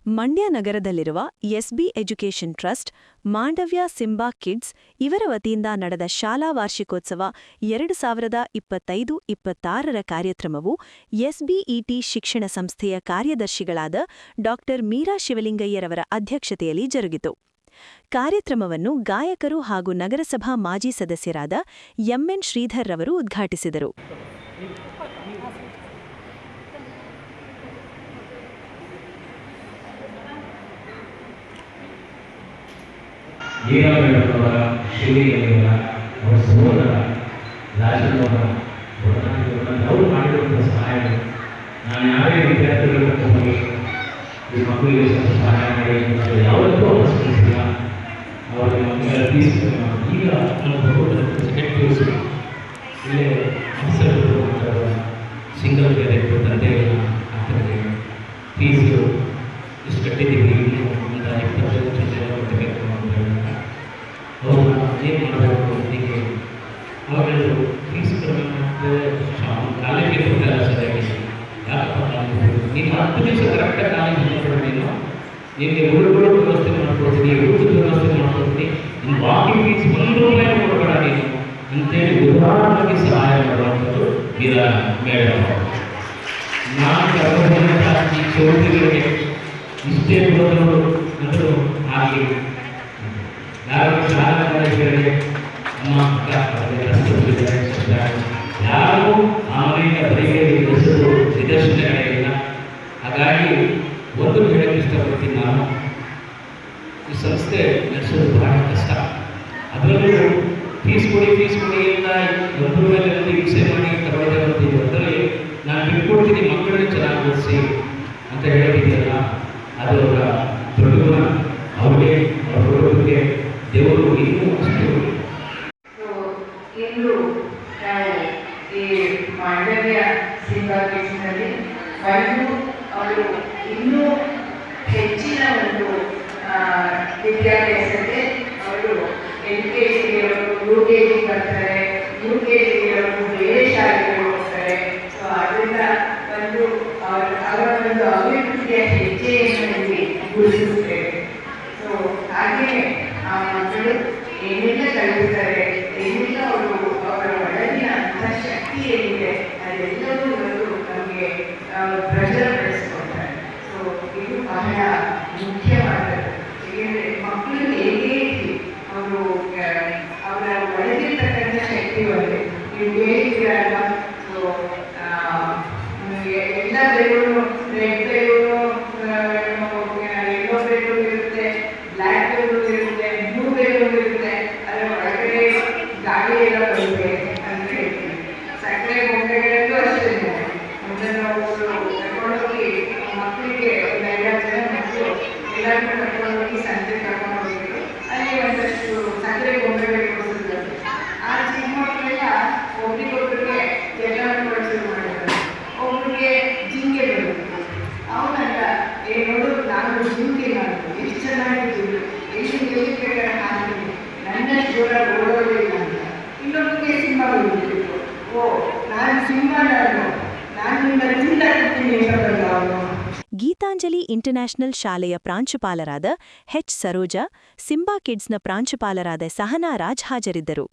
ಮಂಡ್ಯ ನಗರದಲ್ಲಿರುವ SB education trust, Mandavya Simba kids ಇವರ ವತಿಯಿಂದ ನಡೆದ ಶಾಲಾ ವಾರ್ಷಿಕೋತ್ಸವ 2025-26ರ ಕಾರ್ಯಕ್ರಮವು ಎಸ್ಬಿಇಟಿ ಶಿಕ್ಷಣ ಸಂಸ್ಥೆಯ ಕಾರ್ಯದರ್ಶಿಗಳಾದ ಡಾ. ಮೀರಾ ಶಿವಲಿಂಗಯ್ಯರವರ ಅಧ್ಯಕ್ಷತೆಯಲ್ಲಿ ಜರುಗಿತು. ಕಾರ್ಯಕ್ರಮವನ್ನು ಗಾಯಕರು ಹಾಗೂ ನಗರಸಭಾ ಮಾಜಿ ಸದಸ್ಯರಾದ ಎಂಎನ್ ಶ್ರೀಧರ್ ರವರು ಉದ್ಘಾಟಿಸಿದರು. ಮೀರಾಬೇಡವರ ಶಿವಲಿಂಗಯ್ಯರ ಅವರ ಸಹೋದರ ರಾಜನವರ ಅವರು ಮಾಡಿರುವಂಥ ಸಹಾಯಗಳು ನಾನು ಯಾರೇ ವಿದ್ಯಾರ್ಥಿಗಳು ಹೋಗಿ ಈ ಮಕ್ಕಳಿಗೆ ಸ್ವಲ್ಪ ಸಹಾಯ ಮಾಡಿ ಯಾವತ್ತೂ ಅವಶ್ಯಕತೆಯಿಲ್ಲ. ಅವರಿಗೆ ಮಕ್ಕಳ ಫೀಸ್ ಈಗ ಸೆಕೆಂಡ್ ಫೀಸ್ ಇಲ್ಲೇ ಅವಸರ ಸಿಂಗಲ್ ಬೇರೆ ತಂದೆ ಆಗ್ತದೆ ಫೀಸು ಇಷ್ಟು ಕಟ್ಟಿದ್ದೀವಿ ಒಂದು 25 ಲಕ್ಷ ಕಟ್ಟಬೇಕು ಅಂತ ಹೇಳಿದಾಗ ಅವ್ರನ್ನ ಏನು ಮಾಡಬೇಕು ಹೀಗೆ ಅವಾಗೆಲ್ಲ ಫೀಸ್ ಕಟ್ಟಬೇಕು ಕಾಲೇಜಿಗೆ ಹೋಗ್ತಾರ ಸರಿಯಾಗಿ ಯಾಕಪ್ಪ ನೀನು 10 ದಿವಸ ಕರೆಕ್ಟಾಗಿ ಕಾಲೇಜ್ ನೀನು ನಿಮಗೆ ಊರುಗಳು ವ್ಯವಸ್ಥೆ ಮಾಡ್ಕೊಡ್ತೀನಿ, ಊಟದ ವ್ಯವಸ್ಥೆ ಮಾಡ್ಕೊಡ್ತೀನಿ, ನಿನ್ನ ವಾಕಿಂಗ್ ಫೀಸ್ ₹1 ಕೊಡಬೇಡ ನೀನು ಅಂತೇಳಿ ಉದಾಹರಣೆಗೆ ಸಹಾಯ ಮಾಡುವಂಥದ್ದು ಮೀರಾ ಮೇಡಮ್. ನಾನು ಈ ಚೌಧರಿಗಳಿಗೆ ಇಷ್ಟೇ ಹೋದರು ಮತ್ತು ಹಾಗೆ ಯಾರು ಶಾಲಾ ಕಾಲೇಜುಗಳಿಗೆ ಅಮ್ಮ ಯಾರು ಆ ಮನೆಯಿಂದ ಬರೀಗೆ ನಿದರ್ಶನಗಳಿಲ್ಲ. ಹಾಗಾಗಿ ಒಂದು ಹೇಳಕ್ಕೆ ಇಷ್ಟಪಡ್ತೀನಿ, ನಾನು ಈ ಸಂಸ್ಥೆ ನಡೆಸೋದು ಬಹಳ ಕಷ್ಟ. ಅದರಲ್ಲೂ ಫೀಸ್ ಕೊಡಿ ಅಂತ ಒಬ್ಬರ ಮೇಲೆ ಹಿಂಸೆ ಮಾಡಿ ತಗೊಳ್ಳೋದು ಅದರಲ್ಲಿ ನಾನು ಬಿಟ್ಕೊಡ್ತೀನಿ, ಮಕ್ಕಳನ್ನ ಚೆನ್ನಾಗಿ ಓದಿಸಿ ಅಂತ ಹೇಳಿದ್ದೀರಲ್ಲ, ಅದು ಅವರ ದೊಡ್ಡ ಅವ್ರಿಗೆ ಅವ್ರ ಹುಡುಗರಿಗೆ ದೇವರು ಇನ್ನೂ ಅಷ್ಟು. ಇಂದು ನಾವು ಈ ಮಾಂಡವ್ಯ ಸಿಂಬಾ ಕಿಡ್ಸ್ನಲ್ಲಿ ಬಂದು ಅವರು ಇನ್ನೂ ಹೆಚ್ಚಿನ ಒಂದು ವಿದ್ಯಾಭ್ಯಾಸಕ್ಕೆ ಅವರು LKG UKG ಬರ್ತಾರೆ, UKG ಬೇರೆ ಶಾಲೆಗಳು ಹೋಗ್ತಾರೆ. ಸೊ ಅದರಿಂದ ಒಂದು ಅವರ ಒಂದು ಅಭಿವೃದ್ಧಿಯ ಹೆಜ್ಜೆಯನ್ನು ಗುರುತಿಸುತ್ತೇವೆ. ಸೊ ಹಾಗೆಯೇ ಆ ಮಕ್ಕಳು ಏನೆಲ್ಲ ಕಲಿಯುತ್ತಾರೆ, ಏನೆಲ್ಲ ಅವರ ಒಳಗಿನ ಅಂತಃಶಕ್ತಿ ಏನಿದೆ ಅದೆಲ್ಲವೂ ಇವತ್ತು ನಮಗೆ ಪ್ರಜ್ವಲಪಡಿಸಿಕೊಡ್ತಾರೆ. ಸೊ ಇದು ಬಹಳ ಮುಖ್ಯವಾದದ್ದು. ಏಕೆಂದರೆ ಮಕ್ಕಳು ಹೇಗೆ ಅವರು ಅವರ ಒಳಗಿರ್ತಕ್ಕಂಥ ಶಕ್ತಿ ಬಂದರೆ ನೀವು ಹೇಳಿದ್ದೀರಲ್ಲ. ಸೊ ಎಲ್ಲ balloon red balloon, yellow balloon ಇರುತ್ತೆ, ಬ್ಲ್ಯಾಕ್ ಬೆಲೂನ್ ಇರುತ್ತೆ, ಬ್ಲೂ ಬೆಲೂನ್ ಇರುತ್ತೆ. ಅದರ ಒಳಗಡೆ ಗಾಳಿ ಎಲ್ಲ ಬರುತ್ತೆ ಅಂತ ಹೇಳ್ತೀವಿ. ಸಕ್ಕರೆ ಗೊಂಬೆಗಳಲ್ಲೂ ಅಷ್ಟೇ ಮುಂದೆ ನಾವು ಕರ್ಕೊಂಡೋಗಿ ಮಕ್ಕಳಿಗೆ ಒಂದು 5 ಜನ ಮಕ್ಕಳು ಎಲ್ಲರನ್ನೂ ಕರ್ಕೊಂಡೋಗಿ ಸಂಜೆ ಕರ್ಕೊಂಡು ಹೋಗಿದ್ರು. ಅಲ್ಲಿ ಒಂದಷ್ಟು ಸಕ್ಕರೆ ಗೊಂಬೆಗಳು ಕೊಡಿಸಿದ್ರು. ಆ ಚಿಕ್ಕ ಮಕ್ಕಳೆಲ್ಲ ಒಬ್ರಿಗೊಬ್ಬರಿಗೆ ಎಲ್ಲರನ್ನು ಕೊಡಿಸೋದು ಮಾಡಿದ್ರು. ಒಬ್ಬರಿಗೆ ಜಿಂಕೆ ಬರುತ್ತೆ, ಅವನಲ್ಲ ನೋಡು ನಾನು ಜಿಂಕೆ, ನಾನು ಎಷ್ಟು ಚೆನ್ನಾಗಿದ್ದು ಎಷ್ಟು ಬೇಕಾದ್ರೆ ಹಾಕ್ತೀನಿ, ನನ್ನಷ್ಟು ಜೋರಾಗಿ ಓಡೋದೇ ಇಲ್ಲ ಅಂತ. ಇನ್ನೊಬ್ಬರಿಗೆ ಸಿಂಹ ಬಂದ್ಬಿಟ್ಟಿತ್ತು, ಓ ನಾನು ಸಿಂಹ, ನಾನು ನಿನ್ನ ತಿಂದಾಡ್ತೀನಿ ಅಂತ ಬಂದ ಅವನು. ಗೀತಾಂಜಲಿ ಇಂಟರ್ನ್ಯಾಷನಲ್ ಶಾಲೆಯ ಪ್ರಾಂಶುಪಾಲರಾದ ಎಚ್ ಸರೋಜಾ, ಸಿಂಬಾ ಕಿಡ್ಸ್ನ ಪ್ರಾಂಶುಪಾಲರಾದ ಸಹನಾ ರಾಜ್ ಹಾಜರಿದ್ದರು.